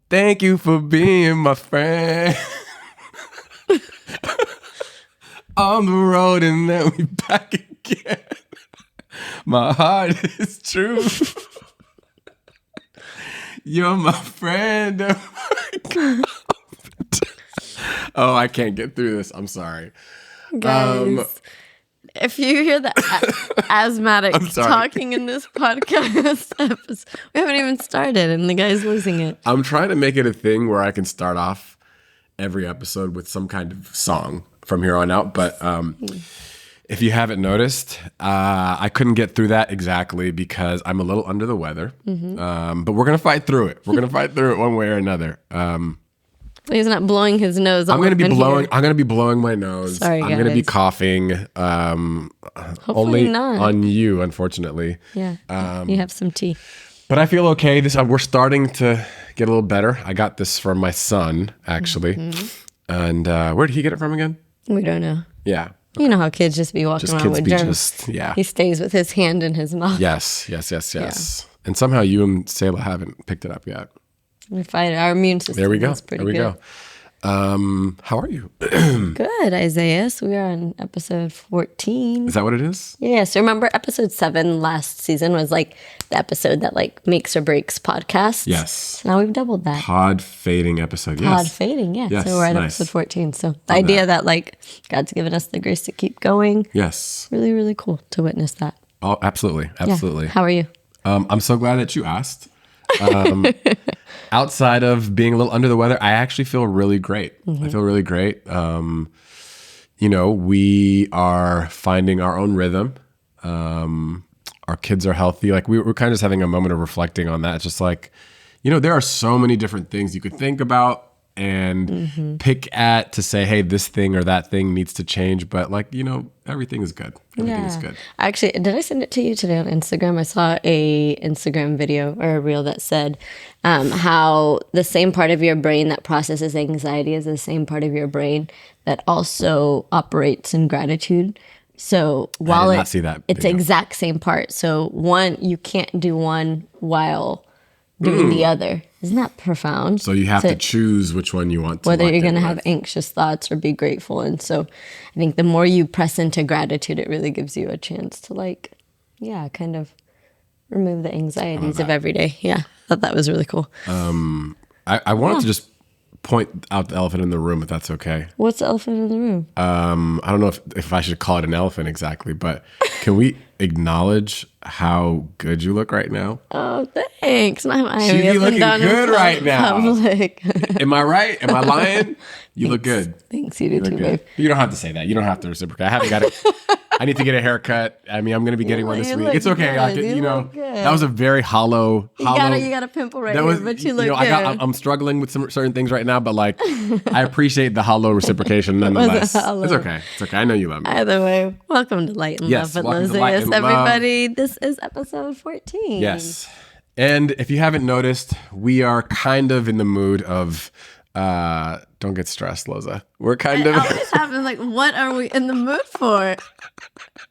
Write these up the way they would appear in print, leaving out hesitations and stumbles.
Thank you for being my friend. On the road and then we back again. My heart is true. You're my friend. Oh, I can't get through this. I'm sorry. Guys, if you hear the asthmatic talking in this podcast episode, we haven't even started and the guy's losing it. I'm trying to make it a thing where I can start off every episode with some kind of song from here on out. But if you haven't noticed, I couldn't get through that exactly because I'm a little under the weather. But we're going to fight through it. We're going to fight through it one way or another. He's not blowing his nose. I'm going to be blowing. I'm going to be blowing my nose. Sorry, I'm going to be coughing. Only not. On you, unfortunately. Yeah. You have some tea. But I feel okay. We're starting to get a little better. I got this from my son, actually. And where did he get it from again? We don't know. Yeah. You know how kids just be walking around with germs. Yeah. He stays with his hand in his mouth. Yes. Yeah. And somehow you and Sayla haven't picked it up yet. We fight it. Our immune system. There we go. Is pretty good. How are you? Good, Isaiah. So we are on episode 14. Is that what it is? Yeah. So remember episode 7 last season was like the episode that like makes or breaks podcasts. Yes. So now we've doubled that. Pod fading episode. Yes. Pod fading. Yeah. Yes, So we're at nice. episode 14. So the idea that like God's given us the grace to keep going. Yes. Really, really cool to witness that. Oh, absolutely. Absolutely. Yeah. How are you? I'm so glad that you asked. Outside of being a little under the weather, I actually feel really great. I feel really great. We are finding our own rhythm. Our kids are healthy. Like we're kind of just having a moment of reflecting on that. It's just like, there are so many different things you could think about and pick at to say, hey, this thing or that thing needs to change. But like, everything is good. Everything is good. Actually, did I send it to you today on Instagram? I saw a Instagram video or a reel that said how the same part of your brain that processes anxiety is the same part of your brain that also operates in gratitude. So while I did not see that it's the video. exact same part. So you can't do one while doing the other. Isn't that profound? So you have to choose which one you want to. Whether you're going to have anxious thoughts or be grateful. And so I think the more you press into gratitude, it really gives you a chance to kind of remove the anxieties of every day. Yeah, I thought that was really cool. I wanted to just point out the elephant in the room, if that's okay. What's the elephant in the room? I don't know if I should call it an elephant exactly, but can we acknowledge how good you look right now? Oh, thanks. You be looking good right now. Public. Am I right? Am I lying? You look good. Thanks, you do too, babe. You don't have to say that. You don't have to reciprocate. I haven't got it. I need to get a haircut. I mean, I'm going to be getting one this week. It's okay. That was a very hollow. You got a pimple right here, but you look good. I'm struggling with some certain things right now, but like, I appreciate the hollow reciprocation nonetheless. It's okay. It's okay. I know you love me. Either way, welcome to Light and Love with Lozayas, everybody. This is episode 14. Yes. And if you haven't noticed, we are kind of in the mood of, don't get stressed, Loza. We're kind of. It always happens. Like, what are we in the mood for?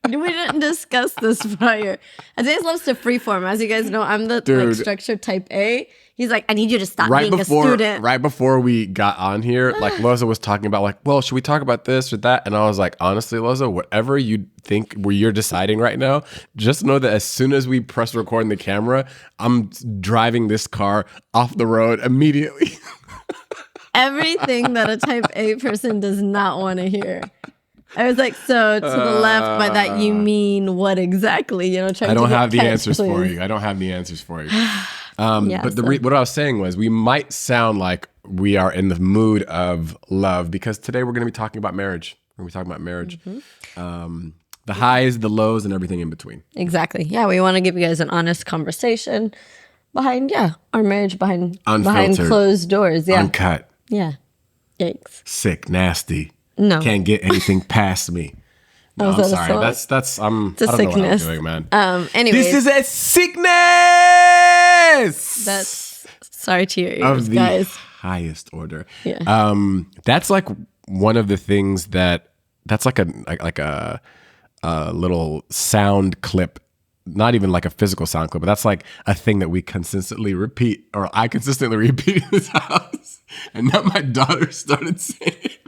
We didn't discuss this prior. Isaiah loves to freeform. As you guys know, I'm the structure type A. He's like, I need you to stop being a student. Right before we got on here, like Loza was talking about like, well, should we talk about this or that? And I was like, honestly, Loza, whatever you think you're deciding right now, just know that as soon as we press record in the camera, I'm driving this car off the road immediately. Everything that a type A person does not want to hear. I was like, so to the left, by that you mean what exactly? I don't have the answers for you. I don't have the answers for you. What I was saying was we might sound like we are in the mood of love because today we're going to be talking about marriage. We're going to be talking about marriage. The highs, the lows, and everything in between. Exactly. Yeah, we want to give you guys an honest conversation behind, our marriage behind closed doors. Yeah. Uncut. Yeah. Yikes. Sick, nasty. No. Can't get anything past me. No, I'm sorry. That's it's a I don't sickness. know what I'm doing, man. Anyways, this is a sickness. That's sorry to your ears, of the guys. Highest order. Yeah. That's like one of the things that's like a little sound clip not even like a physical sound clip, but that's like a thing that we consistently repeat, or I consistently repeat in this house. And now my daughter started saying it.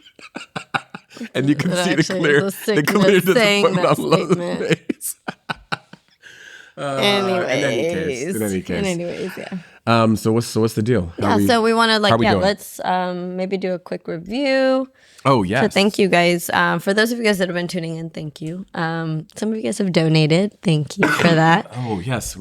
And you can see the clear disappointment on Loza's face. Anyways, in any case, yeah. So what's the deal? So we want to doing? let's maybe do a quick review. Oh yes. So thank you guys. For those of you guys that have been tuning in, thank you. Some of you guys have donated. Thank you for that. Oh yes.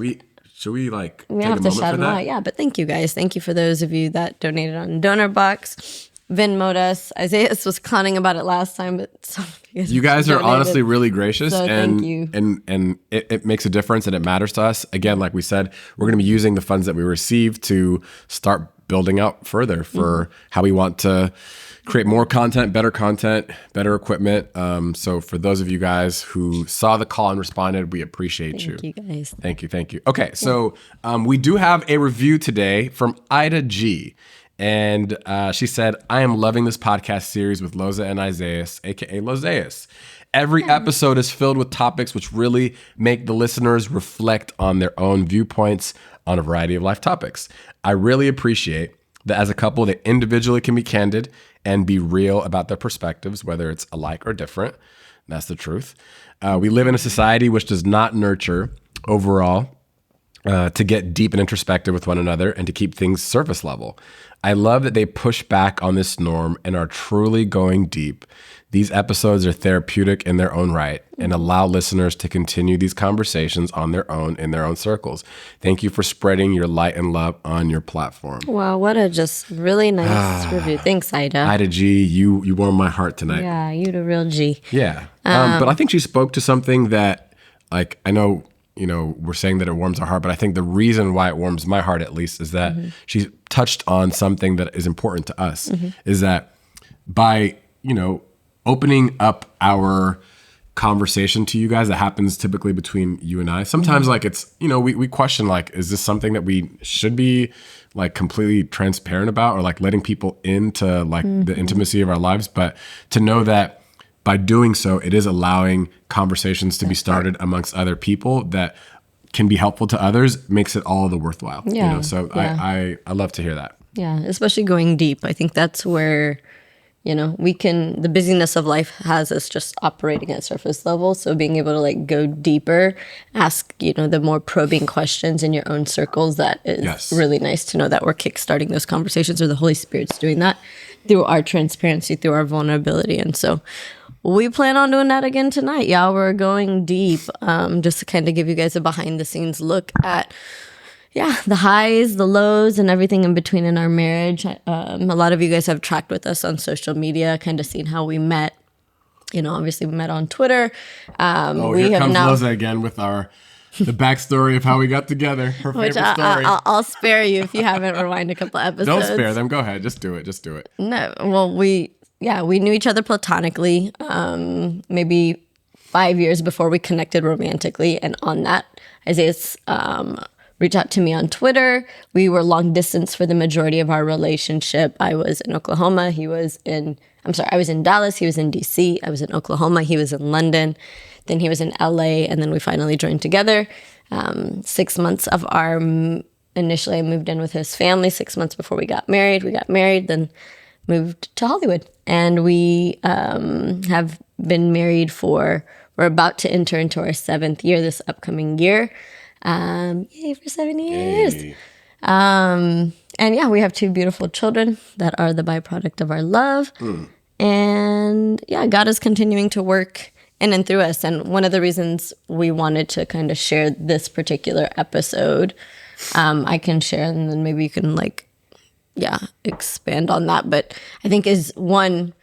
Should we take have a to moment shout for them that? out. Yeah, but thank you guys. Thank you for those of you that donated on Donor Box. Venmo'd us. Isaias was clowning about it last time, but some of you guys are honestly really gracious, so and thank you. and it makes a difference and it matters to us. Again, like we said, we're going to be using the funds that we receive to start building out further for how we want to create more content, better equipment. So for those of you guys who saw the call and responded, we appreciate you. Thank you guys. Thank you. Okay, so we do have a review today from Ida G. And she said, I am loving this podcast series with Loza and Isaias, aka Lozayas. Every episode is filled with topics which really make the listeners reflect on their own viewpoints on a variety of life topics. I really appreciate that as a couple, they individually can be candid and be real about their perspectives, whether it's alike or different. That's the truth. We live in a society which does not nurture overall to get deep and introspective with one another and to keep things surface level. I love that they push back on this norm and are truly going deep. These episodes are therapeutic in their own right and allow listeners to continue these conversations on their own in their own circles. Thank you for spreading your light and love on your platform. Wow, what a just really nice review. Thanks, Ida. Ida G, you warmed my heart tonight. Yeah, you the real G. Yeah. But I think she spoke to something that, like, I know, we're saying that it warms our heart, but I think the reason why it warms my heart, at least, is that she touched on something that is important to us, is that by, opening up our conversation to you guys that happens typically between you and I, sometimes like it's, we question, like, is this something that we should be like completely transparent about, or like letting people into like the intimacy of our lives? But to know that by doing so, it is allowing conversations to be started amongst other people that can be helpful to others, makes it all the worthwhile. Yeah. I love to hear that. Yeah, especially going deep. I think that's where, the busyness of life has us just operating at surface level. So being able to like go deeper, ask, the more probing questions in your own circles, that is really nice to know that we're kickstarting those conversations, or the Holy Spirit's doing that through our transparency, through our vulnerability. And so we plan on doing that again tonight. Yeah, we're going deep, just to kind of give you guys a behind the scenes look at, the highs, the lows, and everything in between in our marriage. A lot of you guys have tracked with us on social media, kind of seen how we met. Obviously we met on Twitter. Here comes Loza again with the backstory of how we got together. Her favorite story. I'll spare you if you haven't rewind a couple episodes. Don't spare them. Go ahead. Just do it. No. Well, we knew each other platonically, maybe 5 years before we connected romantically. And on that, Isaiah's reached out to me on Twitter. We were long distance for the majority of our relationship. I was in Oklahoma. I was in Dallas. He was in DC. I was in Oklahoma. He was in London. Then he was in LA. And then we finally joined together. 6 months of initially I moved in with his family 6 months before we got married. We got married, then moved to Hollywood. And we have been married we're about to enter into our 7th year this upcoming year. Yay for 7 years. Hey. And we have 2 beautiful children that are the byproduct of our love. And God is continuing to work in and through us. And one of the reasons we wanted to kind of share this particular episode, I can share, and then maybe you can expand on that. But I think is one,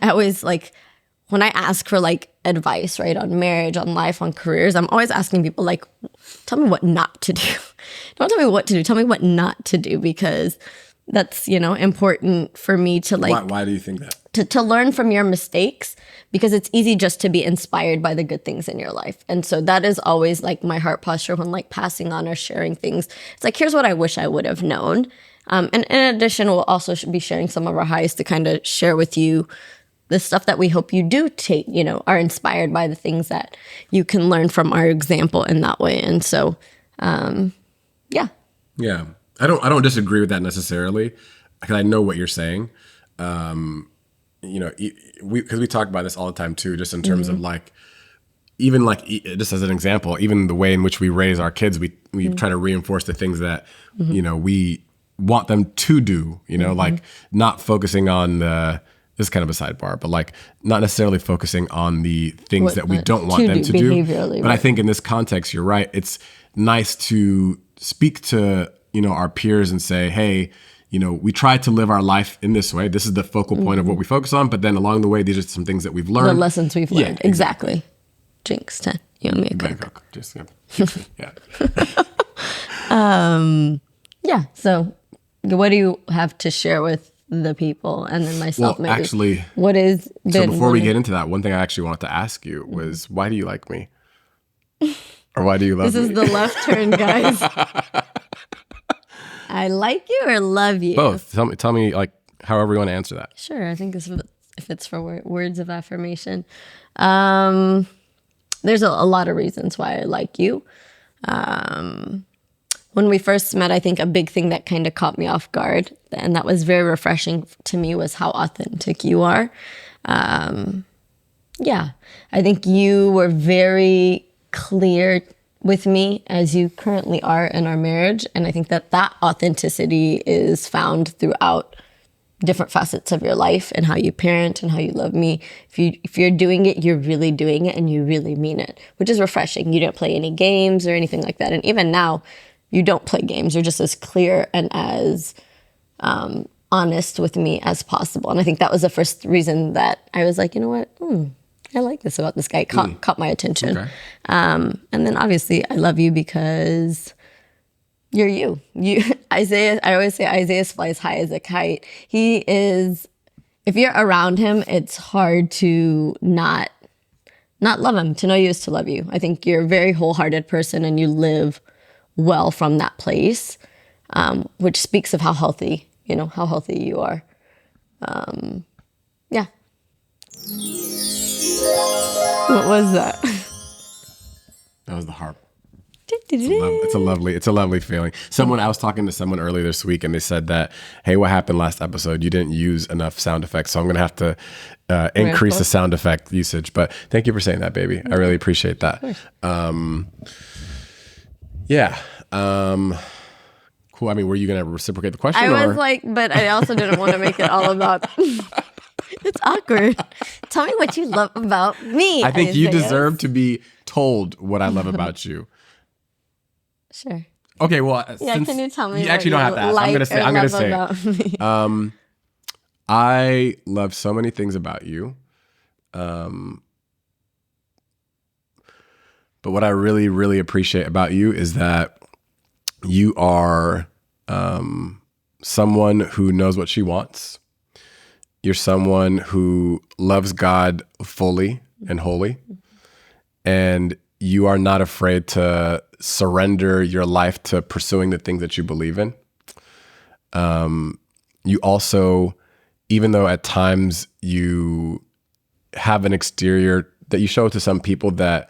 I always when I ask for advice, right, on marriage, on life, on careers, I'm always asking people tell me what not to do. Don't tell me what to do. Tell me what not to do, because that's, important for me to Why do you think that? To learn from your mistakes, because it's easy just to be inspired by the good things in your life. And so that is always my heart posture when passing on or sharing things. It's here's what I wish I would have known. And in addition, we'll also be sharing some of our highs to kind of share with you the stuff that we hope you do take, are inspired by the things that you can learn from our example in that way. And so, yeah. Yeah. I don't disagree with that necessarily, because I know what you're saying. Because we talk about this all the time too, just in terms of like, even like, just as an example, even the way in which we raise our kids, we try to reinforce the things that, we want them to do, like not focusing on this is kind of a sidebar, but like not necessarily focusing on the things that we don't want them to do. But I think in this context, you're right. It's nice to speak to, our peers and say, hey, we try to live our life in this way. This is the focal point of what we focus on. But then along the way, these are some things that we've learned. The lessons we've learned. Yeah, exactly. Jinx 10. You owe me a Coke. Just, yeah. Yeah. So what do you have to share with the people and then myself? Well, maybe? Actually, what is so before we get into that, one thing I actually wanted to ask you was, why do you like me? Or why do you love me? This is the left turn, guys. I like you or love you? Both. Tell me like however you want to answer that. Sure. I think if it's for words of affirmation. There's a lot of reasons why I like you. When we first met, I think a big thing that kind of caught me off guard, and that was very refreshing to me, was how authentic you are. Yeah, I think you were very clear with me as you currently are in our marriage. And I think that authenticity is found throughout different facets of your life and how you parent and how you love me. If you're doing it, you're really doing it and you really mean it, which is refreshing. You don't play any games or anything like that. And even now, you don't play games. You're just as clear and as honest with me as possible. And I think that was the first reason that I was like, you know what? I like this about this guy. Caught my attention. Okay. And then obviously I love you because you're you. Isaiah, I always say Isaiah flies high as a kite. He is, if you're around him, it's hard to not love him. To know you is to love you. I think you're a very wholehearted person and you live well from that place, which speaks of how healthy you are. Yeah. What was that? That was the harp. It's a lovely feeling. I was talking to someone earlier this week and they said that, hey, what happened last episode? You didn't use enough sound effects. So I'm going to have to increase the sound effect usage. But thank you for saying that, baby. I really appreciate that. Yeah. Cool. I mean, were you going to reciprocate the question? I was like, but I also didn't want to make it all about... It's awkward. Tell me what you love about me. I think you deserve to be told what I love about you. Sure. Okay, well, can you tell me? You actually don't have to ask. I'm gonna say it. I love so many things about you. But what I really, really appreciate about you is that you are someone who knows what she wants. You're someone who loves God fully and wholly. And you are not afraid to surrender your life to pursuing the things that you believe in. You also, even though at times you have an exterior that you show to some people that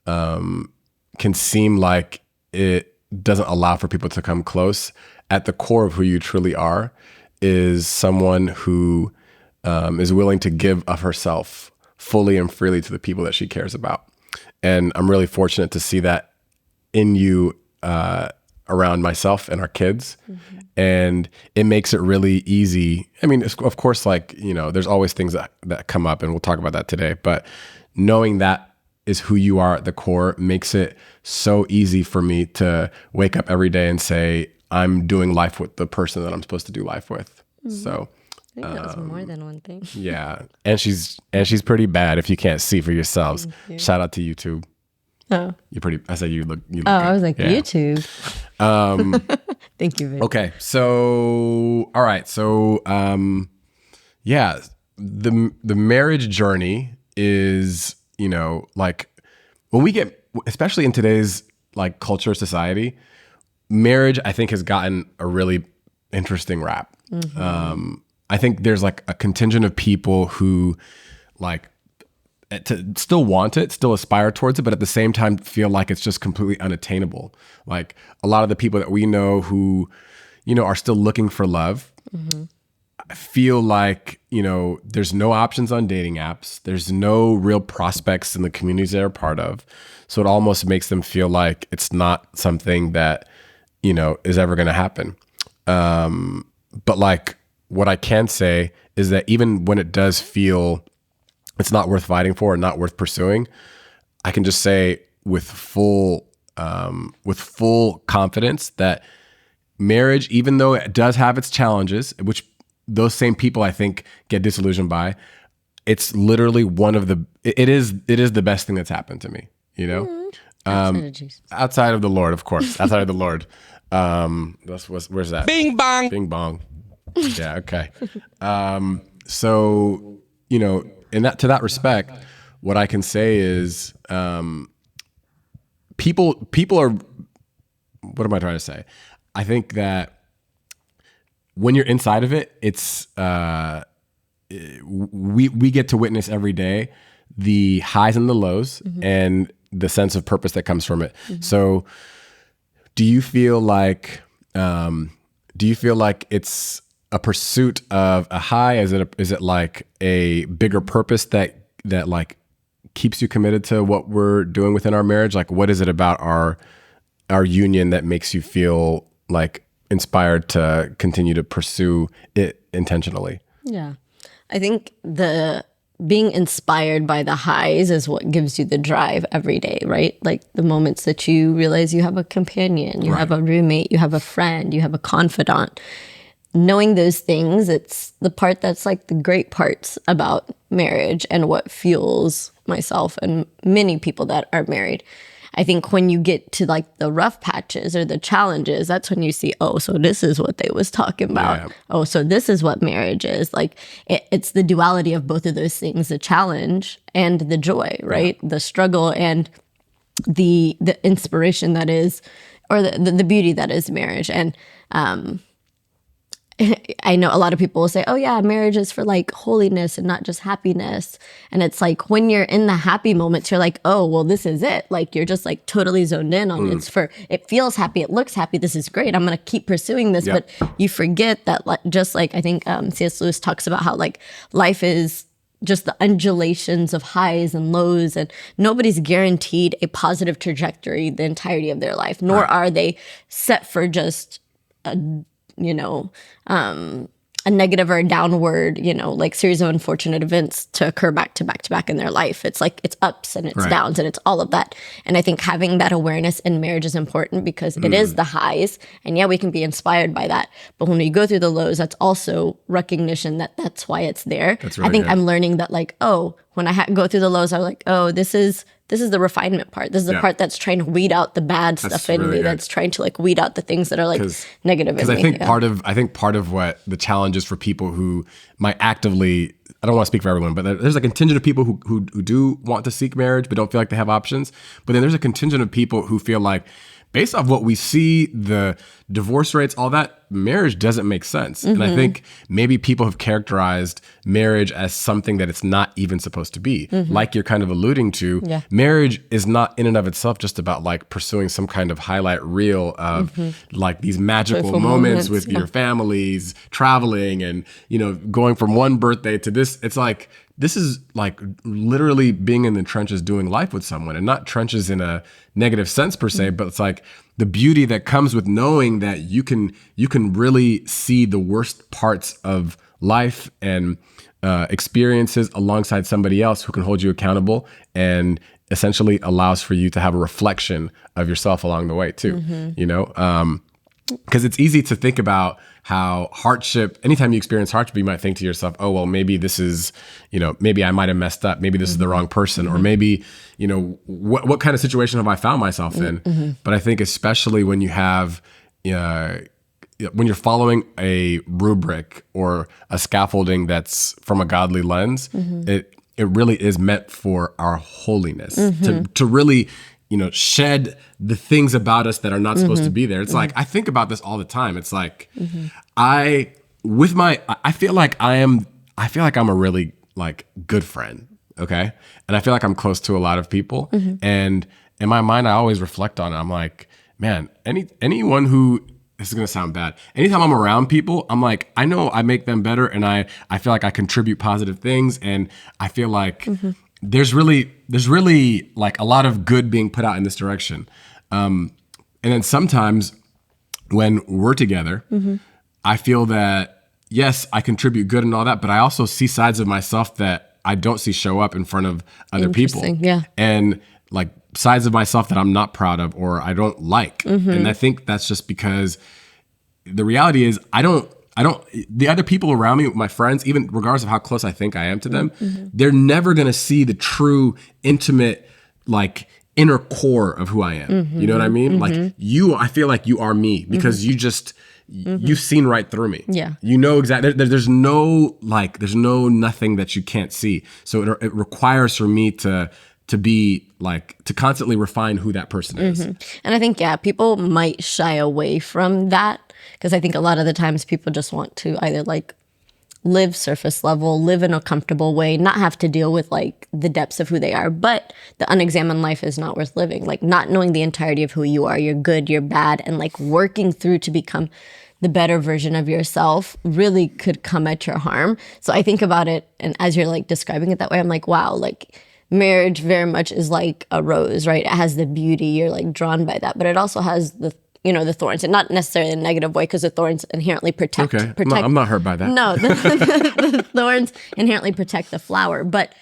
can seem like it doesn't allow for people to come close, at the core of who you truly are is someone who is willing to give of herself fully and freely to the people that she cares about. And I'm really fortunate to see that in you around myself and our kids. Mm-hmm. And it makes it really easy. I mean, of course, like, there's always things that come up, and we'll talk about that today. But knowing that is who you are at the core makes it so easy for me to wake up every day and say, I'm doing life with the person that I'm supposed to do life with. Mm-hmm. So I think that was more than one thing. Yeah. And she's pretty bad if you can't see for yourselves. You. Shout out to YouTube. Oh. You're pretty, I said you look Oh, good. I was like, yeah. YouTube. Thank you, babe. Okay. So, all right. So, yeah, the marriage journey is, like when we get, especially in today's like culture, society, marriage, I think has gotten a really interesting rap. Mm-hmm. I think there's like a contingent of people who like to still want it, still aspire towards it, but at the same time feel like it's just completely unattainable. Like a lot of the people that we know who, are still looking for love, I feel like, there's no options on dating apps. There's no real prospects in the communities they're a part of. So it almost makes them feel like it's not something that, is ever going to happen. But like what I can say is that even when it does feel it's not worth fighting for and not worth pursuing, I can just say with full confidence that marriage, even though it does have its challenges, which those same people I think get disillusioned by, it's literally it is the best thing that's happened to me, Outside of Jesus. outside of the Lord, of course, outside of the Lord. Where's that? Bing bong. Bing bong. Yeah. Okay. So, in that respect, what I can say is, people are, what am I trying to say? I think that when you're inside of it, it's, we get to witness every day the highs and the lows and the sense of purpose that comes from it. So do you feel like it's a pursuit of a high? Is it like a bigger purpose that like keeps you committed to what we're doing within our marriage? Like, what is it about our union that makes you feel like inspired to continue to pursue it intentionally? Yeah. I think being inspired by the highs is what gives you the drive every day, right? Like the moments that you realize you have a companion, you have a roommate, you have a friend, you have a confidant. Knowing those things, it's the part that's like the great parts about marriage and what fuels myself and many people that are married. I think when you get to like the rough patches or the challenges, that's when you see, oh, so this is what they was talking about. Yeah. Oh, so this is what marriage is. Like it's the duality of both of those things, the challenge and the joy, right? Yeah. The struggle and the inspiration that is, or the beauty that is marriage. And I know a lot of people will say, oh yeah, marriage is for like holiness and not just happiness. And it's like when you're in the happy moments, you're like, oh, well, this is it. Like you're just like totally zoned in on it feels happy. It looks happy. This is great. I'm going to keep pursuing this. Yep. But you forget that just like, I think C.S. Lewis talks about how like life is just the undulations of highs and lows, and nobody's guaranteed a positive trajectory the entirety of their life, nor are they set for just a negative or a downward, like series of unfortunate events to occur back to back to back in their life. It's like it's ups and it's downs and it's all of that. And I think having that awareness in marriage is important because it is the highs. And yeah, we can be inspired by that. But when we go through the lows, that's also recognition that that's why it's there. That's really I think good. I'm learning that like, oh, when I go through the lows, I'm like, oh, this is the refinement part. This is the part that's trying to weed out the bad stuff in me. Good. That's trying to like weed out the things that are like negative in me. Because I think part of what the challenge is for people who might actively, I don't want to speak for everyone, but there's a contingent of people who do want to seek marriage but don't feel like they have options. But then there's a contingent of people who feel like, based off what we see, the divorce rates, all that, marriage doesn't make sense. And I think maybe people have characterized marriage as something that it's not even supposed to be. Like you're kind of alluding to, marriage is not in and of itself just about like pursuing some kind of highlight reel of like these magical moments with your families, traveling and, going from one birthday to this. It's like, this is like literally being in the trenches doing life with someone, and not trenches in a negative sense per se, but it's like the beauty that comes with knowing that you can really see the worst parts of life and experiences alongside somebody else who can hold you accountable and essentially allows for you to have a reflection of yourself along the way too, because it's easy to think about how hardship, anytime you experience hardship, you might think to yourself, oh, well, maybe this is, maybe I might have messed up. Maybe this is the wrong person. Or maybe, what kind of situation have I found myself in? But I think especially when you have, when you're following a rubric or a scaffolding that's from a godly lens, it really is meant for our holiness, to really, shed the things about us that are not supposed to be there. It's like, I think about this all the time. It's like, I with my, I feel like I'm a really like good friend. Okay. And I feel like I'm close to a lot of people. And in my mind, I always reflect on it. I'm like, man, anyone who, this is going to sound bad. Anytime I'm around people, I'm like, I know I make them better. And I feel like I contribute positive things. And I feel like there's really like a lot of good being put out in this direction. And then sometimes when we're together, I feel that, yes, I contribute good and all that, but I also see sides of myself that I don't see show up in front of other people. Yeah. And like sides of myself that I'm not proud of or I don't like. And I think that's just because the reality is the other people around me, my friends, even regardless of how close I think I am to them, they're never going to see the true intimate, like inner core of who I am. You know what I mean? Like I feel like you are me because you've seen right through me. Yeah. You know exactly. There's no nothing that you can't see. So it requires for me to be like, to constantly refine who that person is. And I think, people might shy away from that because I think a lot of the times people just want to either like live surface level, live in a comfortable way, not have to deal with like the depths of who they are. But the unexamined life is not worth living. Like not knowing the entirety of who you are, you're good, you're bad, and like working through to become the better version of yourself really could come at your harm. So I think about it, and as you're like describing it that way, I'm like, wow, like marriage very much is like a rose, right? It has the beauty, you're like drawn by that, but it also has the thorns, and not necessarily in a negative way because the thorns inherently protect. Okay, I'm not hurt by that. No, the thorns inherently protect the flower, but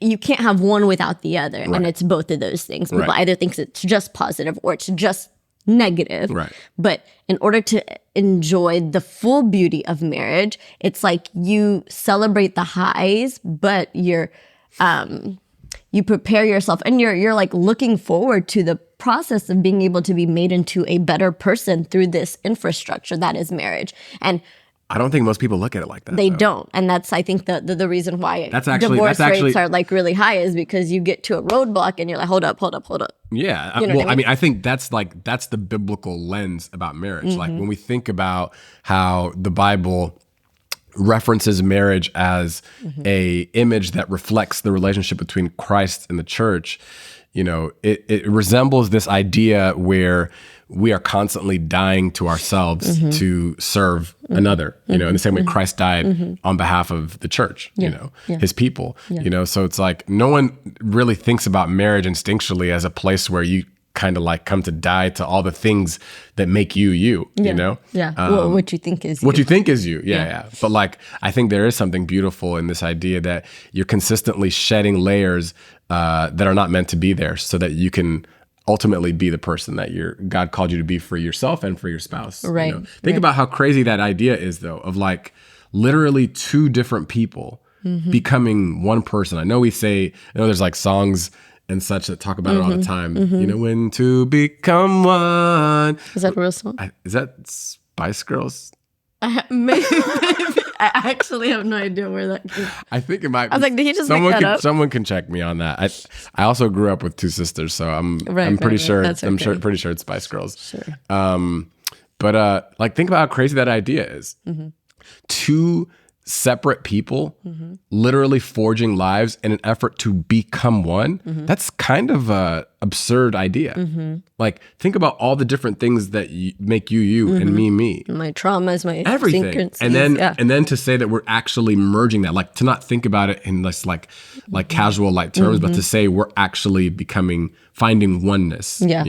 you can't have one without the other, and it's both of those things. People either think it's just positive or it's just negative. Right. But in order to enjoy the full beauty of marriage, it's like you celebrate the highs, but you prepare yourself and you're like looking forward to the process of being able to be made into a better person through this infrastructure that is marriage. And I don't think most people look at it like that. They don't. And that's, I think, the reason why divorce rates are like really high is because you get to a roadblock and you're like, hold up. Yeah. You know what I mean? I think that's the biblical lens about marriage. Like when we think about how the Bible references marriage as a image that reflects the relationship between Christ and the church, it resembles this idea where we are constantly dying to ourselves to serve another, in the same way Christ died on behalf of the church, his people, so it's like no one really thinks about marriage instinctually as a place where you kind of like come to die to all the things that make you, what you think is you. What you think is you. Yeah. But like, I think there is something beautiful in this idea that you're consistently shedding layers that are not meant to be there so that you can ultimately be the person that God called you to be for yourself and for your spouse. Right. Think about how crazy that idea is though, of like literally two different people becoming one person. I know there's like songs and such that talk about it all the time. When to become one. Is that a real song? Is that Spice Girls? Maybe. I actually have no idea where that came from. I think it might be. I was like, did he just make that up? Someone can check me on that. I also grew up with two sisters, so I'm pretty sure pretty sure it's Spice Girls. Sure. But like think about how crazy that idea is. Two separate people literally forging lives in an effort to become one. That's kind of a absurd idea. Like think about all the different things that make you and me. My traumas, my everything. And then to say that we're actually merging that, like to not think about it in this like casual light terms, but to say we're actually finding oneness. Yeah.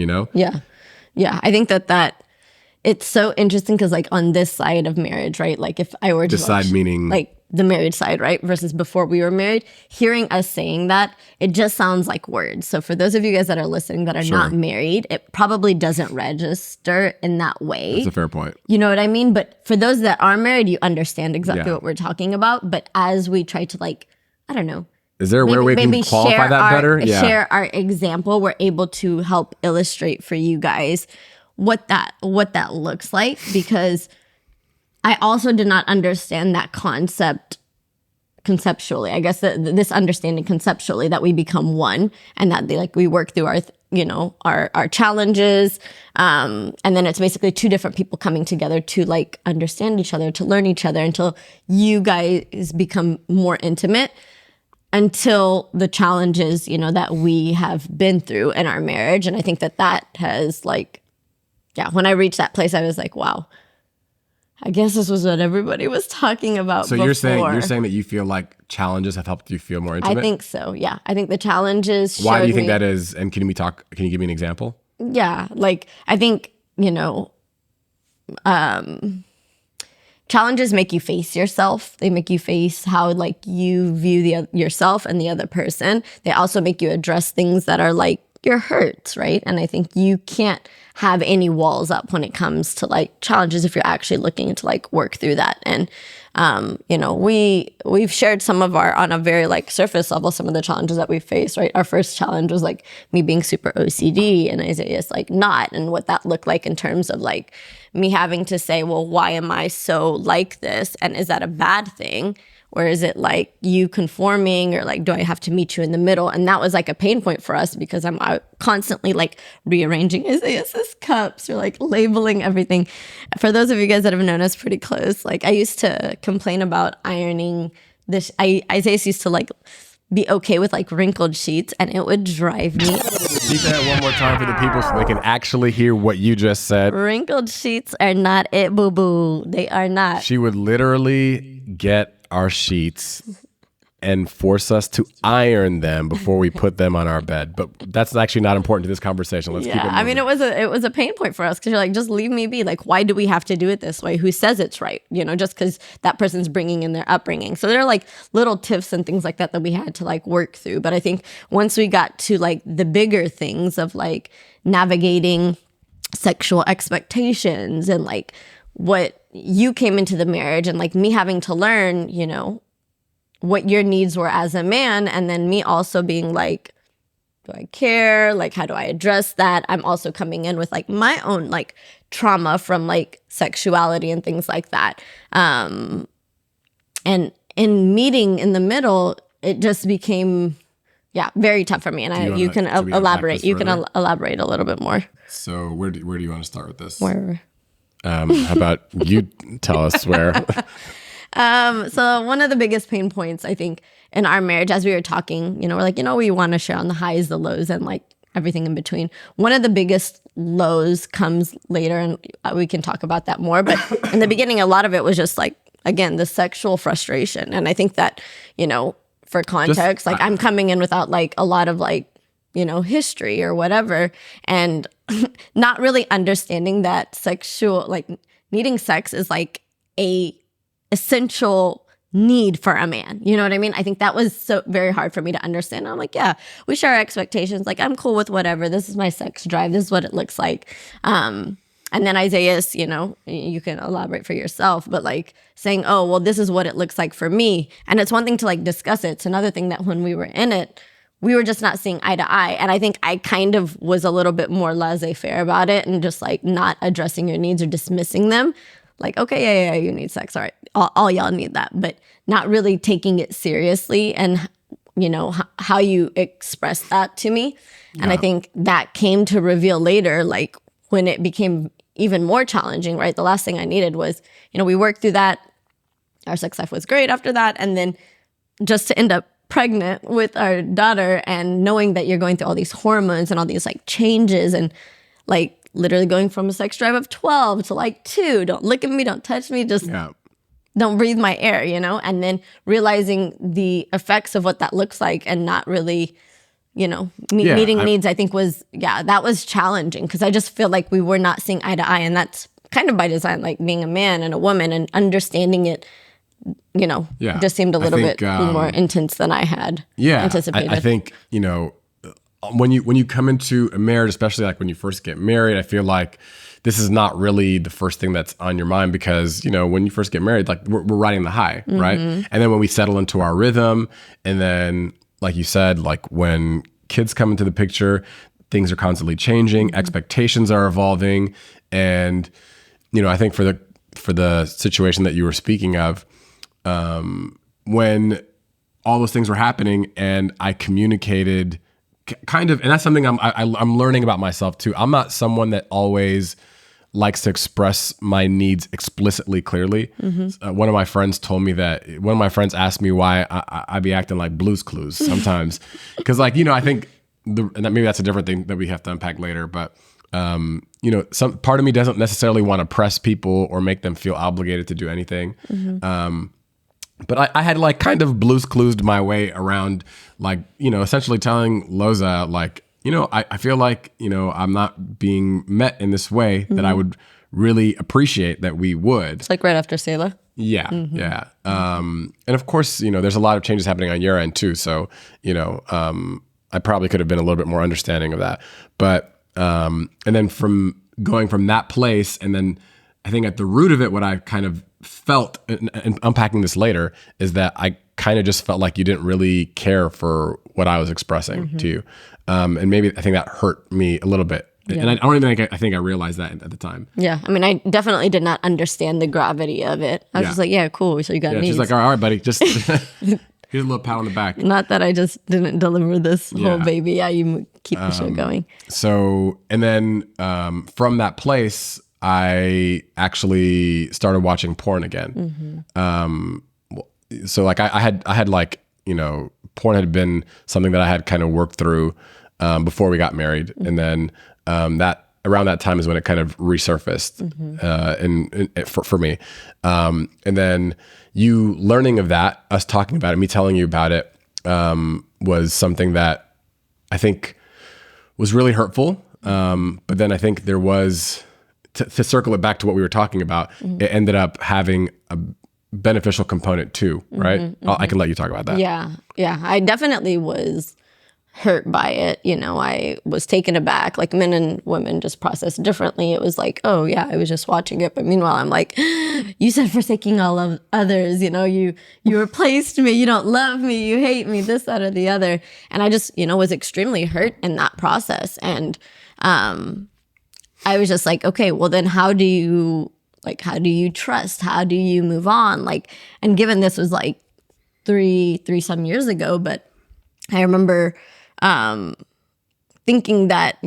I think that it's so interesting because like on this side of marriage, right? Like if I were to side meaning like the married side, right? Versus before we were married, hearing us saying that, it just sounds like words. So for those of you guys that are listening that are not married, it probably doesn't register in that way. That's a fair point. You know what I mean? But for those that are married, you understand exactly what we're talking about. But as we try to like, I don't know. Is there a way we can qualify that better? Share our example. We're able to help illustrate for you guys what that looks like, because I also did not understand that concept conceptually. I guess this understanding conceptually that we become one and that we work through our challenges. And then it's basically two different people coming together to like understand each other, to learn each other until you guys become more intimate, until the challenges, that we have been through in our marriage. And I think that has like, when I reached that place, I was like, wow, I guess this was what everybody was talking about So before. you're saying that you feel like challenges have helped you feel more intimate? I think so. Yeah. I think the challenges. Why do you think that is? And can you give me an example? Yeah. Like, I think, challenges make you face yourself. They make you face how like you view yourself and the other person. They also make you address things that are like your hurts, right? And I think you can't have any walls up when it comes to like challenges if you're actually looking to like work through that. And we've shared some of our, on a very like surface level, some of the challenges that we faced, right? Our first challenge was like me being super OCD and Isaiah's like not, and what that looked like in terms of like me having to say, well, why am I so like this? And is that a bad thing? Or is it like you conforming, or like, do I have to meet you in the middle? And that was like a pain point for us because I'm constantly like rearranging Isaiah's cups or like labeling everything. For those of you guys that have known us pretty close, like I used to complain about ironing this. Isaiah used to like be okay with like wrinkled sheets, and it would drive me. Can you say that one more time for the people so they can actually hear what you just said? Wrinkled sheets are not it, boo-boo. They are not. She would literally get our sheets and force us to iron them before we put them on our bed. But that's actually not important to this conversation. Let's keep it moving. I mean, it was a pain point for us because you're like, just leave me be. Like, why do we have to do it this way? Who says it's right? Just because that person's bringing in their upbringing. So there are like little tips and things like that we had to like work through. But I think once we got to like the bigger things of like navigating sexual expectations and like what you came into the marriage and like me having to learn, what your needs were as a man. And then me also being like, do I care? Like, how do I address that? I'm also coming in with like my own like trauma from like sexuality and things like that. And in meeting in the middle, it just became, very tough for me. And you can elaborate. You can elaborate a little bit more. So where do you want to start with this? Where? How about you tell us where? So one of the biggest pain points, I think, in our marriage, as we were talking, we're like, we want to share on the highs, the lows, and like everything in between. One of the biggest lows comes later, and we can talk about that more. But in the beginning, a lot of it was just like, again, the sexual frustration. And I think that, for context, like I'm coming in without like a lot of like, history or whatever, and not really understanding that needing sex is like a essential need for a man. You know what I mean? I think that was so very hard for me to understand. I'm like, yeah, we share our expectations. Like, I'm cool with whatever. This is my sex drive. This is what it looks like. And then Isaiah's, you can elaborate for yourself, but like saying, oh, well, this is what it looks like for me. And it's one thing to like discuss it. It's another thing that when we were in it, we were just not seeing eye to eye. And I think I kind of was a little bit more laissez-faire about it and just like not addressing your needs or dismissing them. Like, okay, yeah, you need sex. All right, all y'all need that. But not really taking it seriously and, how you express that to me. Yeah. And I think that came to reveal later, like when it became even more challenging, right? The last thing I needed was, we worked through that. Our sex life was great after that. And then just to end up pregnant with our daughter and knowing that you're going through all these hormones and all these like changes and like literally going from a sex drive of 12 to like 2, don't look at me, don't touch me, just don't breathe my air, and then realizing the effects of what that looks like and not really, meeting needs, I think that was challenging because I just feel like we were not seeing eye to eye, and that's kind of by design, like being a man and a woman and understanding it, just seemed a little bit more intense than I had anticipated. I think, when you come into a marriage, especially like when you first get married, I feel like this is not really the first thing that's on your mind because, when you first get married, like we're riding the high, right? And then when we settle into our rhythm, and then like you said, like when kids come into the picture, things are constantly changing, expectations are evolving. And, I think for the situation that you were speaking of, when all those things were happening and I communicated kind of, and that's something I'm learning about myself too. I'm not someone that always likes to express my needs explicitly, clearly. One of my friends told me that, one of my friends asked me why I be acting like Blue's Clues sometimes. Because like, I think, and maybe that's a different thing that we have to unpack later, but some part of me doesn't necessarily want to press people or make them feel obligated to do anything. But I had like kind of Blue's Cluesed my way around, like, essentially telling Loza, like, I feel like, I'm not being met in this way that I would really appreciate that we would. It's like right after Selah. Yeah. Yeah. And of course, there's a lot of changes happening on your end too. So, I probably could have been a little bit more understanding of that. But, and then from going from that place, and then I think at the root of it, what I kind of felt, and unpacking this later, is that I kind of just felt like you didn't really care for what I was expressing to you. And maybe I think that hurt me a little bit. Yeah. And I don't even think I realized that at the time. Yeah. I mean, I definitely did not understand the gravity of it. I was just like, yeah, cool. So you got needs. She's like, all right, buddy, just here's a little pat on the back. Not that I just didn't deliver this whole baby. Yeah, you keep the show going. So, and then from that place, I actually started watching porn again. So like I had like, porn had been something that I had kind of worked through before we got married. And then that around that time is when it kind of resurfaced for me. And then you learning of that, us talking about it, me telling you about it, was something that I think was really hurtful. But then I think there was, to circle it back to what we were talking about, it ended up having a beneficial component too, right? I can let you talk about that. Yeah. I definitely was hurt by it. I was taken aback. Like, men and women just process differently. It was like, oh yeah, I was just watching it. But meanwhile, I'm like, you said forsaking all of others, you replaced me. You don't love me. You hate me, this, that, or the other. And I just, was extremely hurt in that process. And I was just like, okay, well then how do you trust? How do you move on? Like, and given this was like three some years ago, but I remember thinking that,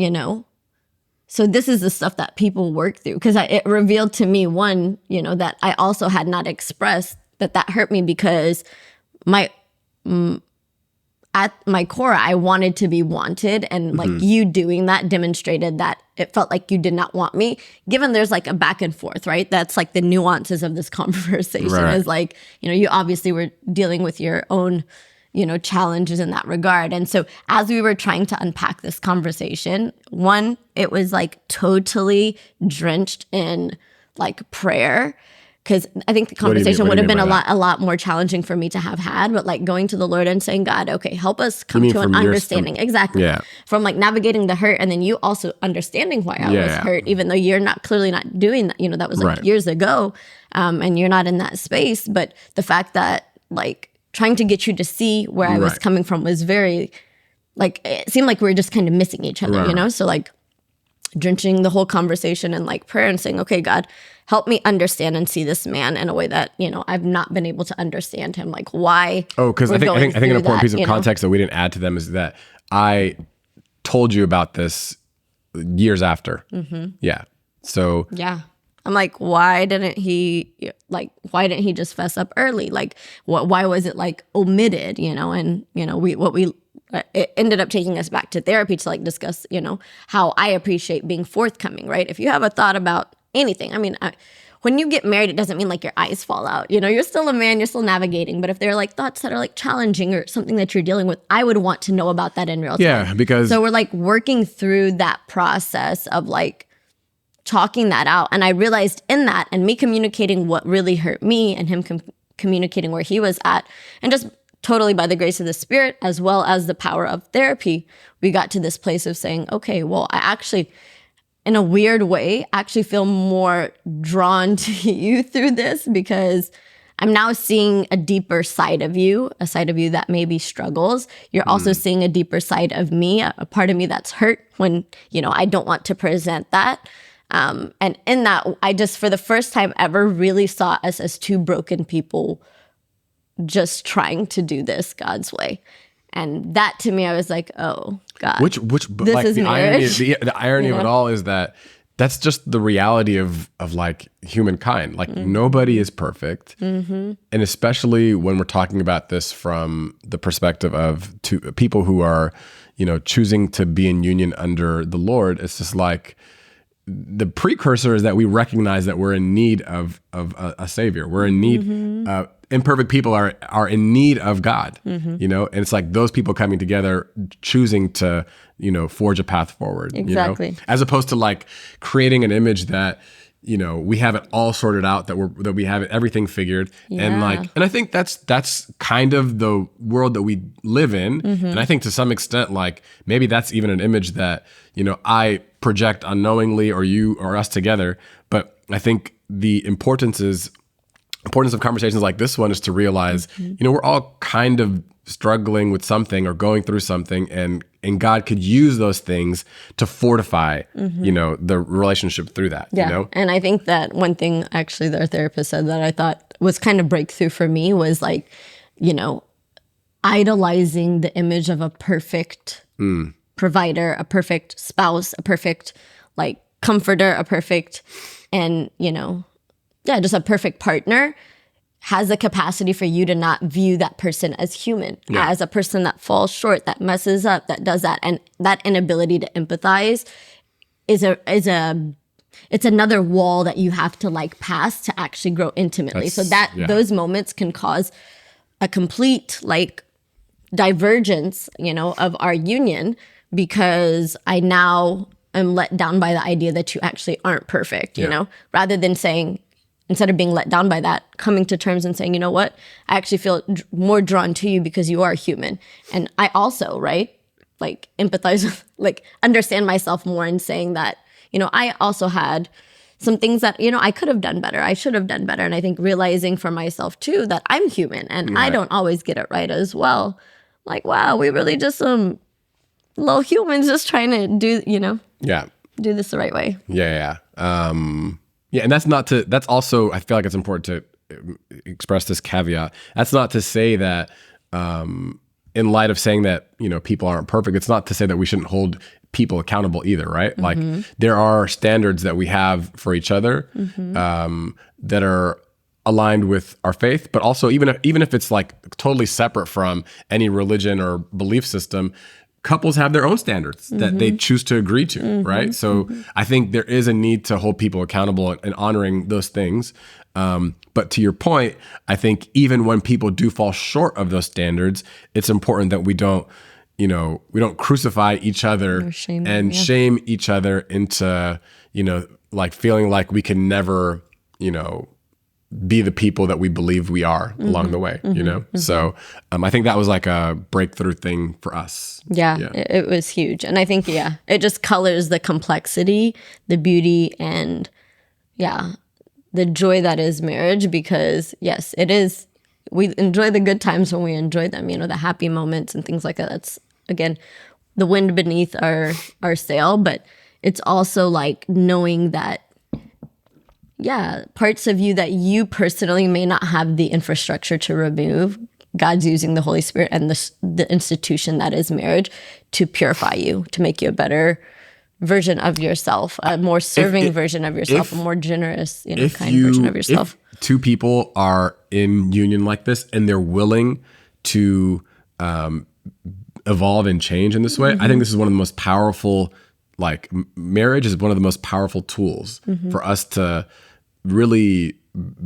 so this is the stuff that people work through. Because it revealed to me, one, that I also had not expressed that hurt me, because at my core, I wanted to be wanted. And like you doing that demonstrated that it felt like you did not want me, given there's like a back and forth, right? That's like the nuances of this conversation. Right. Is like, you obviously were dealing with your own, challenges in that regard. And so as we were trying to unpack this conversation, one, it was like totally drenched in like prayer. Because I think the conversation would have been a lot more challenging for me to have had, but like going to the Lord and saying, God, okay, help us come to an understanding. Exactly. Yeah. From like navigating the hurt, and then you also understanding why I was hurt, even though you're clearly not doing that. That was like years ago, and you're not in that space. But the fact that like trying to get you to see where I was coming from was very, like, it seemed like we were just kind of missing each other, So like drenching the whole conversation in like prayer and saying, okay, God, help me understand and see this man in a way that, I've not been able to understand him. Like, why? Oh, because I think an important piece of context that we didn't add to them is that I told you about this years after. Yeah. So yeah. I'm like, why didn't he just fess up early? Like, why was it like omitted, And, it ended up taking us back to therapy to like discuss, how I appreciate being forthcoming, right? If you have a thought about anything, I mean, when you get married, it doesn't mean like your eyes fall out. You're still a man, you're still navigating. But if there are like thoughts that are like challenging or something that you're dealing with, I would want to know about that in real time. Yeah, because so we're like working through that process of like talking that out. And I realized in that, and me communicating what really hurt me, and him communicating where he was at, and just totally by the grace of the Spirit, as well as the power of therapy, we got to this place of saying, okay, well, I actually, in a weird way, actually feel more drawn to you through this, because I'm now seeing a deeper side of you, a side of you that maybe struggles. You're also seeing a deeper side of me, a part of me that's hurt when, I don't want to present that. And in that, I just, for the first time ever, really saw us as two broken people just trying to do this God's way. And that to me, I was like, oh God, Which this like is the irony, marriage. the irony of it all is that that's just the reality of like humankind. Like nobody is perfect. And especially when we're talking about this from the perspective of people who are, choosing to be in union under the Lord, it's just like the precursor is that we recognize that we're in need of a savior. We're in need, imperfect people are in need of God, and it's like those people coming together, choosing to, forge a path forward, Exactly. as opposed to like creating an image that, we have it all sorted out, that we have everything figured. And I think that's kind of the world that we live in. And I think to some extent, like maybe that's even an image that, I project unknowingly, or you or us together. But I think the importance of conversations like this one is to realize, we're all kind of struggling with something or going through something, and God could use those things to fortify, the relationship through that. Yeah. And I think that one thing actually their therapist said that I thought was kind of breakthrough for me was like, idolizing the image of a perfect provider, a perfect spouse, a perfect like comforter, a perfect, and just a perfect partner has the capacity for you to not view that person as human, as a person that falls short, that messes up, that does that. And that inability to empathize it's another wall that you have to like pass to actually grow intimately. Those moments can cause a complete like divergence, of our union, because I now am let down by the idea that you actually aren't perfect, rather than saying, instead of being let down by that, coming to terms and saying, you know what, I actually feel more drawn to you because you are human. And I also, like empathize with, like understand myself more in saying that, I also had some things that, I could have done better. I should have done better. And I think realizing for myself too, that I'm human and I don't always get it right as well. Like, wow, we really just some little humans just trying to do, do this the right way. Yeah. Yeah, and that's also, I feel like it's important to express this caveat. That's not to say that, in light of saying that, people aren't perfect, it's not to say that we shouldn't hold people accountable either, right? Like there are standards that we have for each other, that are aligned with our faith, but also even if it's like totally separate from any religion or belief system, couples have their own standards that they choose to agree to, right? So I think there is a need to hold people accountable and honoring those things. But to your point, I think even when people do fall short of those standards, it's important that we don't crucify each other shame each other into, like feeling like we can never, be the people that we believe we are along the way, So I think that was like a breakthrough thing for us. Yeah, it was huge. And I think, it just colors the complexity, the beauty, and the joy that is marriage, because yes, it is. We enjoy the good times when we enjoy them, the happy moments and things like that. That's, again, the wind beneath our sail, but it's also like knowing that, parts of you that you personally may not have the infrastructure to remove, God's using the Holy Spirit and the institution that is marriage to purify you, to make you a better version of yourself, a more serving version of yourself, a more generous, kind version of yourself. If two people are in union like this and they're willing to evolve and change in this way, I think this is one of the most powerful, like marriage is one of the most powerful tools for us to really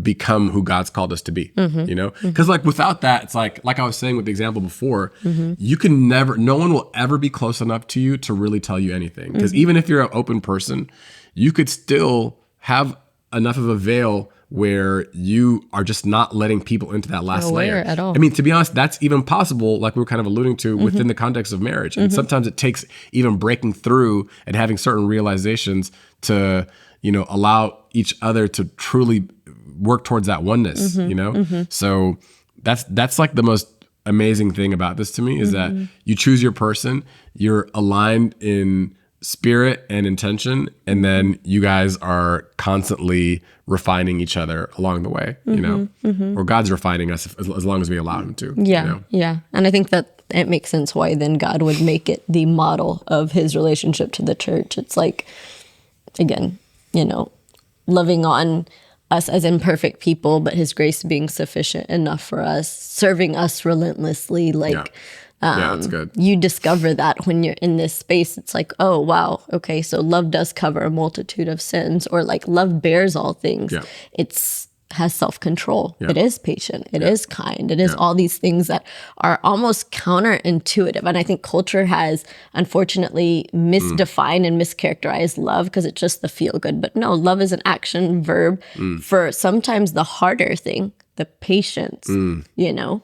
become who God's called us to be, Because like without that, it's like I was saying with the example before, you can no one will ever be close enough to you to really tell you anything. Because even if you're an open person, you could still have enough of a veil where you are just not letting people into that last layer at all. I mean, to be honest, that's even possible, like we were kind of alluding to, within the context of marriage. And sometimes it takes even breaking through and having certain realizations to, allow each other to truly work towards that oneness, So that's like the most amazing thing about this to me is that you choose your person, you're aligned in spirit and intention, and then you guys are constantly refining each other along the way, or God's refining us as long as we allow him to. Yeah. And I think that it makes sense why then God would make it the model of his relationship to the church. It's like, again, loving on us as imperfect people, but his grace being sufficient enough for us, serving us relentlessly. Like, that's good. You discover that when you're in this space. It's like, oh, wow, okay, so love does cover a multitude of sins, or like love bears all things. Yeah. It's has self-control. Yeah. It is patient. It is kind. It is all these things that are almost counterintuitive. And I think culture has unfortunately misdefined and mischaracterized love because it's just the feel good. But no, love is an action verb for sometimes the harder thing, the patience, the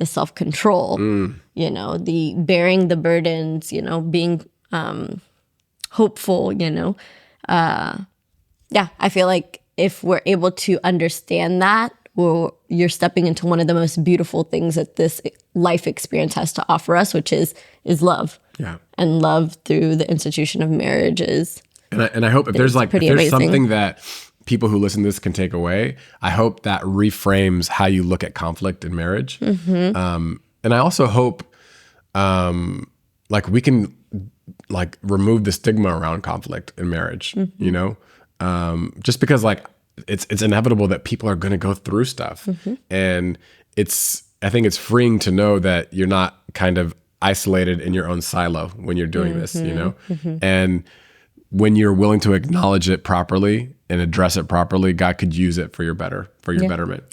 self-control, the bearing the burdens, being hopeful, I feel like if we're able to understand that, well, you're stepping into one of the most beautiful things that this life experience has to offer us, which is love. Yeah. And love through the institution of marriage is. And I hope if there's amazing. something that people who listen to this can take away, I hope that reframes how you look at conflict in marriage. And I also hope we can remove the stigma around conflict in marriage, just because it's inevitable that people are going to go through stuff. And I think it's freeing to know that you're not kind of isolated in your own silo when you're doing this, and when you're willing to acknowledge it properly and address it properly, God could use it for your betterment,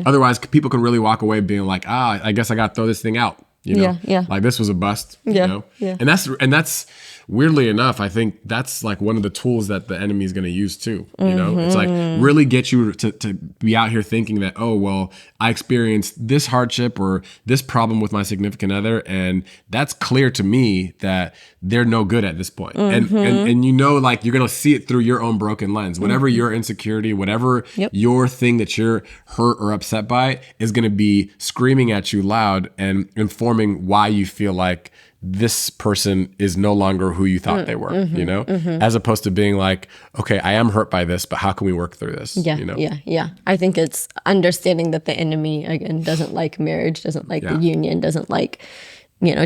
Otherwise people can really walk away being like, I guess I got to throw this thing out, like this was a bust, and that's weirdly enough, I think that's one of the tools that the enemy is going to use too. It's really get you to be out here thinking that, oh, well, I experienced this hardship or this problem with my significant other, and that's clear to me that they're no good at this point. And you're going to see it through your own broken lens. Whatever your insecurity, whatever your thing that you're hurt or upset by is going to be screaming at you loud and informing why you feel like this person is no longer who you thought they were, as opposed to being like, okay, I am hurt by this, but how can we work through this? Yeah. I think it's understanding that the enemy, again, doesn't like marriage, doesn't like the union, doesn't like,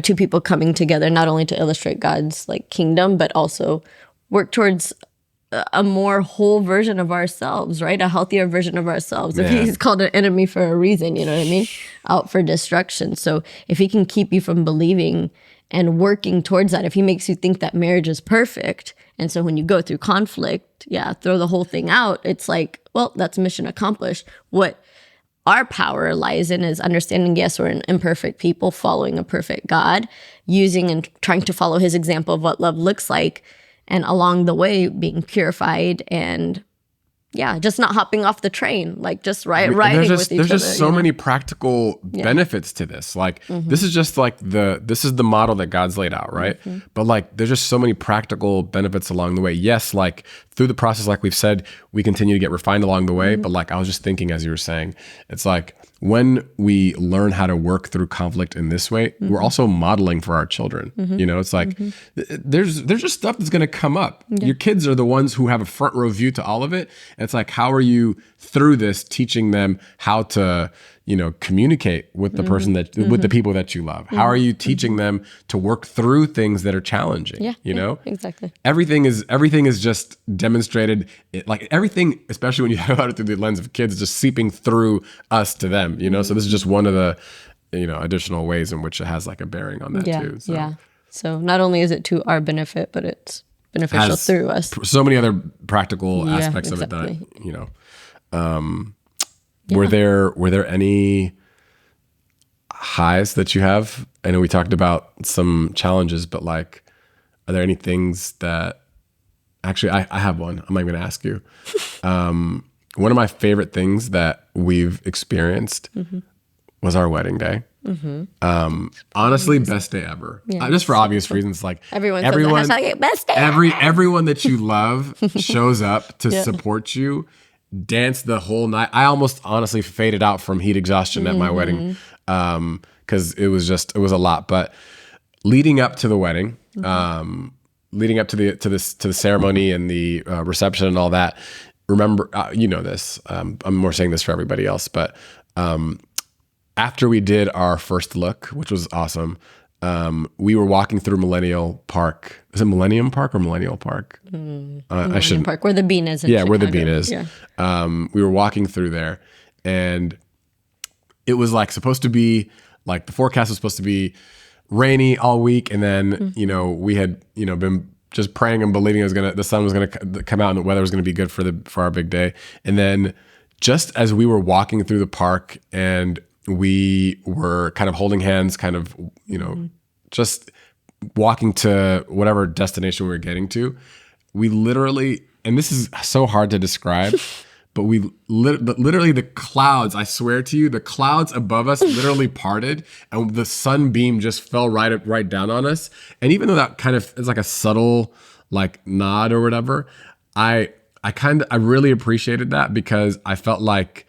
two people coming together, not only to illustrate God's kingdom, but also work towards a more whole version of ourselves, right? A healthier version of ourselves. If he's called an enemy for a reason, you know what I mean? Out for destruction. So if he can keep you from believing and working towards that, if he makes you think that marriage is perfect, and so when you go through conflict, throw the whole thing out, it's like, well, that's mission accomplished. What our power lies in is understanding, yes, we're an imperfect people following a perfect God, using and trying to follow his example of what love looks like, and along the way being purified and just not hopping off the train, just riding with each other. There's just so many practical benefits to this. This is just this is the model that God's laid out, right? But there's just so many practical benefits along the way. Yes, through the process, like we've said, we continue to get refined along the way. But I was just thinking as you were saying, it's when we learn how to work through conflict in this way, we're also modeling for our children. It's there's just stuff that's going to come up. Your kids are the ones who have a front row view to all of it. And it's how are you through this teaching them how to, communicate with the person with the people that you love? How are you teaching them to work through things that are challenging? Exactly. Everything is just demonstrated, everything, especially when you think about it through the lens of kids, just seeping through us to them, So this is just one of the, additional ways in which it has a bearing on that too. So not only is it to our benefit, but it's beneficial through us. So many other practical aspects of it that, were there any highs that you have? I know we talked about some challenges, but are there any things that actually I have one. I'm not going to ask you. One of my favorite things that we've experienced was our wedding day. Honestly, best day ever. Just for obvious reasons, everyone best day. Everyone that you love shows up to support you. Danced the whole night. I almost honestly faded out from heat exhaustion at my wedding because it was a lot. But leading up to the wedding, leading up to the ceremony and the reception and all that. Remember, this. I'm more saying this for everybody else, but after we did our first look, which was awesome, we were walking through Millennial Park. Is it Millennium Park or Millennial Park? I shouldn't. Park, where the Bean is in Chicago. Where the Bean is. Yeah. We were walking through there, and it was like supposed to be like the forecast was supposed to be rainy all week, and then we had been just praying and believing the sun was gonna come out and the weather was gonna be good for our big day. And then just as we were walking through the park and we were kind of holding hands, kind of just walking to whatever destination we were getting to, we literally, and this is so hard to describe, but literally the clouds, I swear to you, the clouds above us literally parted, and the sunbeam just fell right down on us. And even though that kind of is like a subtle like nod or whatever, I really appreciated that, because I felt like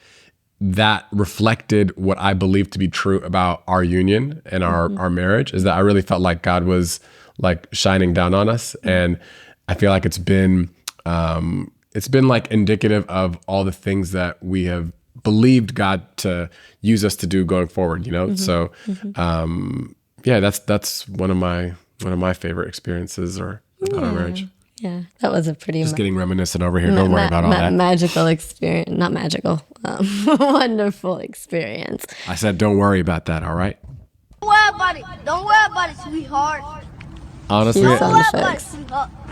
that reflected what I believe to be true about our union and our marriage, is that I really felt like God was like shining down on us. And I feel like it's been like indicative of all the things that we have believed God to use us to do going forward, So, that's one of my favorite experiences or about our marriage. Yeah, that was a pretty... Just getting reminiscent over here. Don't worry about all that. Magical experience. Not magical. Wonderful experience. I said, don't worry about that, all right? Don't worry about it. Don't worry about it, sweetheart. Honestly, Cue sound effects.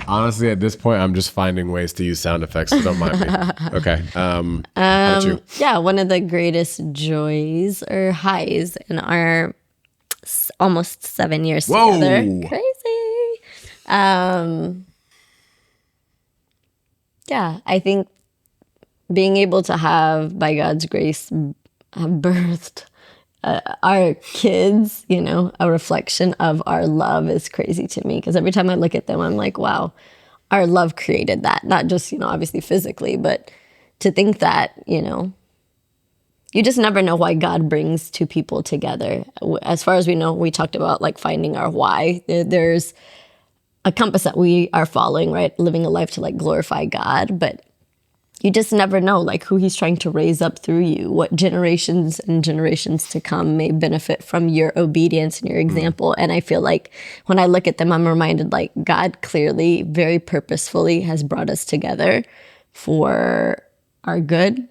Honestly, at this point, I'm just finding ways to use sound effects, so don't mind me. Okay. How about you? Yeah, one of the greatest joys or highs in our almost 7 years together. Crazy. Yeah, I think being able to have, by God's grace, have birthed our kids, a reflection of our love is crazy to me. Because every time I look at them, I'm like, wow, our love created that. Not just, obviously physically, but to think that, you just never know why God brings two people together. As far as we know, we talked about like finding our why. There's a compass that we are following, right? Living a life to like glorify God, but you just never know like who he's trying to raise up through you, what generations and generations to come may benefit from your obedience and your example. And I feel like when I look at them, I'm reminded like God clearly, very purposefully has brought us together for our good,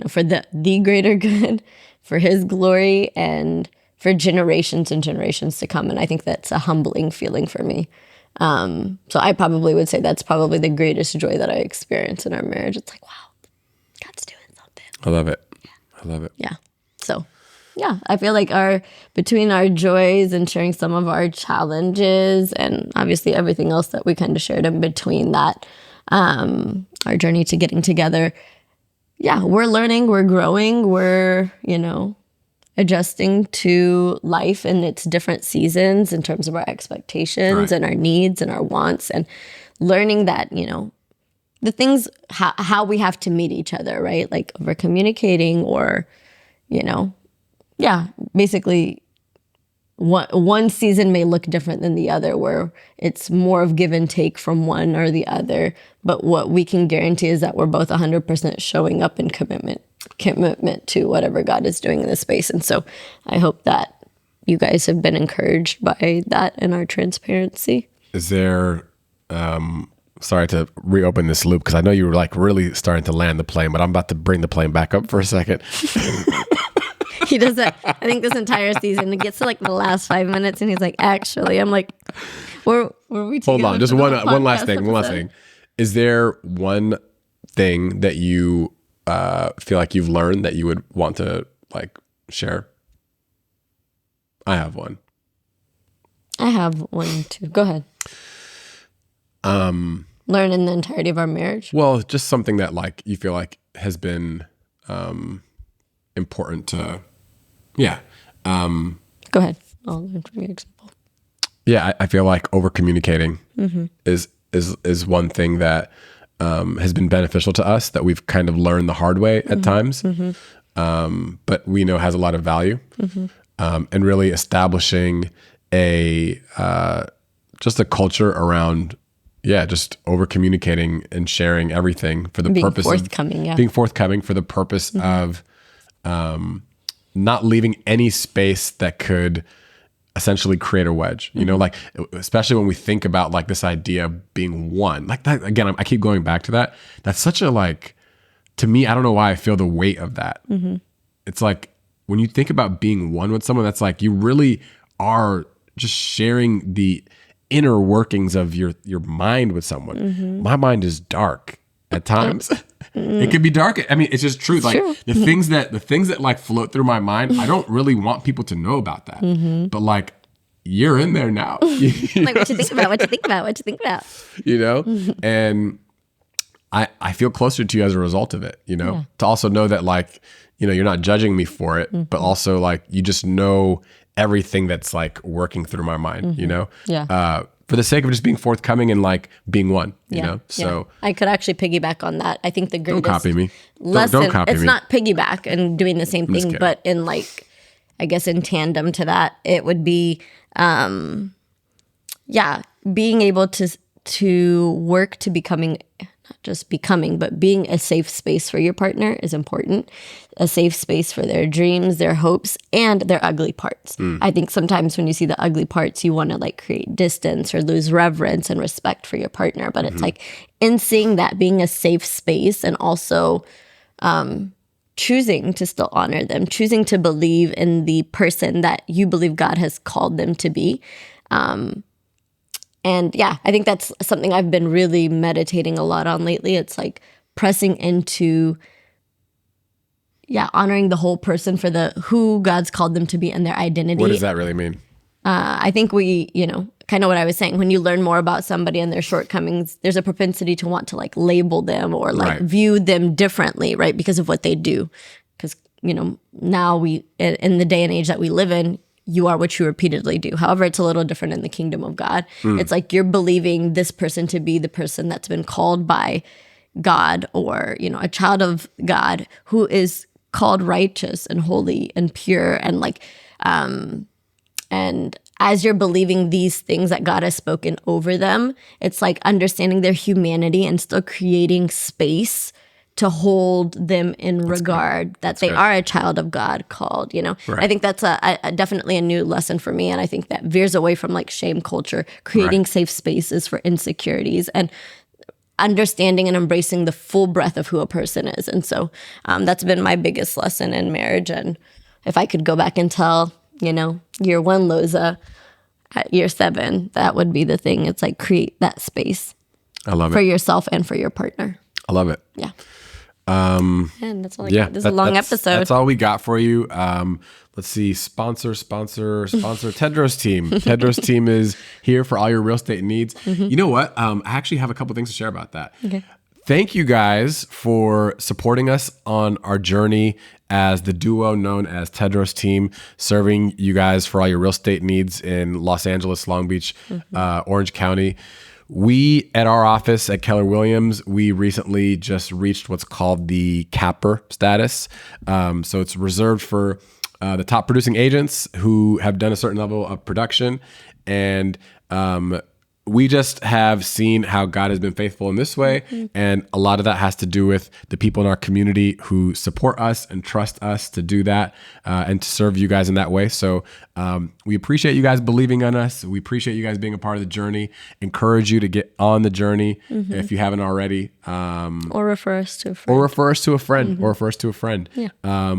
for the greater good, for his glory, and for generations and generations to come. And I think that's a humbling feeling for me. So I probably would say that's probably the greatest joy that I experience in our marriage. It's like, wow, God's doing something. I love it. Yeah. I love it. Yeah. So, yeah, I feel like between our joys and sharing some of our challenges and obviously everything else that we kind of shared in between that, our journey to getting together, yeah, we're learning, we're growing, we're, adjusting to life in its different seasons in terms of our expectations and our needs and our wants, and learning that, the things, how we have to meet each other, right? Like over communicating or, basically one season may look different than the other, where it's more of give and take from one or the other. But what we can guarantee is that we're both 100% showing up in commitment to whatever God is doing in this space. And so I hope that you guys have been encouraged by that and our transparency. Is there, sorry to reopen this loop, because I know you were like really starting to land the plane, but I'm about to bring the plane back up for a second. He does that, I think, this entire season. It gets to like the last 5 minutes and he's like, actually, I'm like, were we together? Hold on, just one last thing. Is there one thing that you feel like you've learned that you would want to like share? I have one. I have one too. Go ahead. Learn in the entirety of our marriage. Well, just something that like you feel like has been important to, yeah. Go ahead. I'll learn from your example. Yeah, I feel like over communicating is one thing that has been beneficial to us, that we've kind of learned the hard way at times, but we know has a lot of value, and really establishing just a culture around, just over communicating and sharing everything for the purpose of being forthcoming for the purpose of not leaving any space that could essentially create a wedge, you know, like, especially when we think about like this idea of being one, like that, again, I keep going back to that. That's such a, like, to me, I don't know why I feel the weight of that. It's like, when you think about being one with someone, that's like, you really are just sharing the inner workings of your mind with someone. My mind is dark at times. It could be dark. I mean, it's just truth. Like true. the things that like float through my mind, I don't really want people to know about that. But like, you're in there now. Like, what you think about? What you think about? What you think about? You know, and I feel closer to you as a result of it. You know, to also know that, like, you know, you're not judging me for it, but also like you just know everything that's like working through my mind. You know, for the sake of just being forthcoming and like being one, you know? So I could actually piggyback on that. I think the greatest don't copy me. lesson, Don't copy it's me. not piggyback and doing the same thing, kidding. but in like, I guess in tandem to that, it would be, being able to work to becoming, not just becoming, but being a safe space for your partner is important. A safe space for their dreams, their hopes, and their ugly parts. I think sometimes when you see the ugly parts, you want to like create distance or lose reverence and respect for your partner. But it's like, in seeing that, being a safe space, and also choosing to still honor them, choosing to believe in the person that you believe God has called them to be. And yeah, I think that's something I've been really meditating a lot on lately. It's like pressing into, honoring the whole person for who God's called them to be and their identity. What does that really mean? I think we, kind of what I was saying, when you learn more about somebody and their shortcomings, there's a propensity to want to like label them or like view them differently, right? Because of what they do. Because, now in the day and age that we live in, you are what you repeatedly do. However, it's a little different in the kingdom of God. It's like you're believing this person to be the person that's been called by God, or, a child of God who is called righteous and holy and pure, and like, and as you're believing these things that God has spoken over them, it's like understanding their humanity and still creating space to hold them in regard that they are a child of God called, I think that's a definitely a new lesson for me. And I think that veers away from like shame culture, creating safe spaces for insecurities, and understanding and embracing the full breadth of who a person is. And so that's been my biggest lesson in marriage. And if I could go back and tell, year one Loza at year 7, that would be the thing. It's like, create that space. I love for it. yourself and for your partner. I love it. Yeah. And that's all I got. This is a long episode. That's all we got for you. Let's see. Sponsor Tedros team. Tedros team is here for all your real estate needs. You know what? I actually have a couple things to share about that. Okay. Thank you guys for supporting us on our journey as the duo known as Tedros team, serving you guys for all your real estate needs in Los Angeles, Long Beach, Orange County. We, at our office at Keller Williams, we recently just reached what's called the capper status. So it's reserved for the top producing agents who have done a certain level of production. And we just have seen how God has been faithful in this way. And a lot of that has to do with the people in our community who support us and trust us to do that and to serve you guys in that way. So we appreciate you guys believing in us. We appreciate you guys being a part of the journey. Encourage you to get on the journey if you haven't already. Or refer us to a friend. Or refer us to a friend. Or refer us to a friend. Yeah.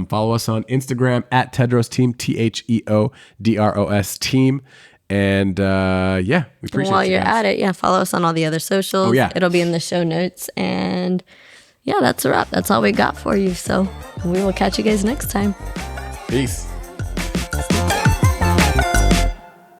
Follow us on Instagram at Tedros Team, TheoDros team. And we appreciate it. While you're at it, follow us on all the other socials. Oh, yeah. It'll be in the show notes. And that's a wrap. That's all we got for you. So we will catch you guys next time. Peace.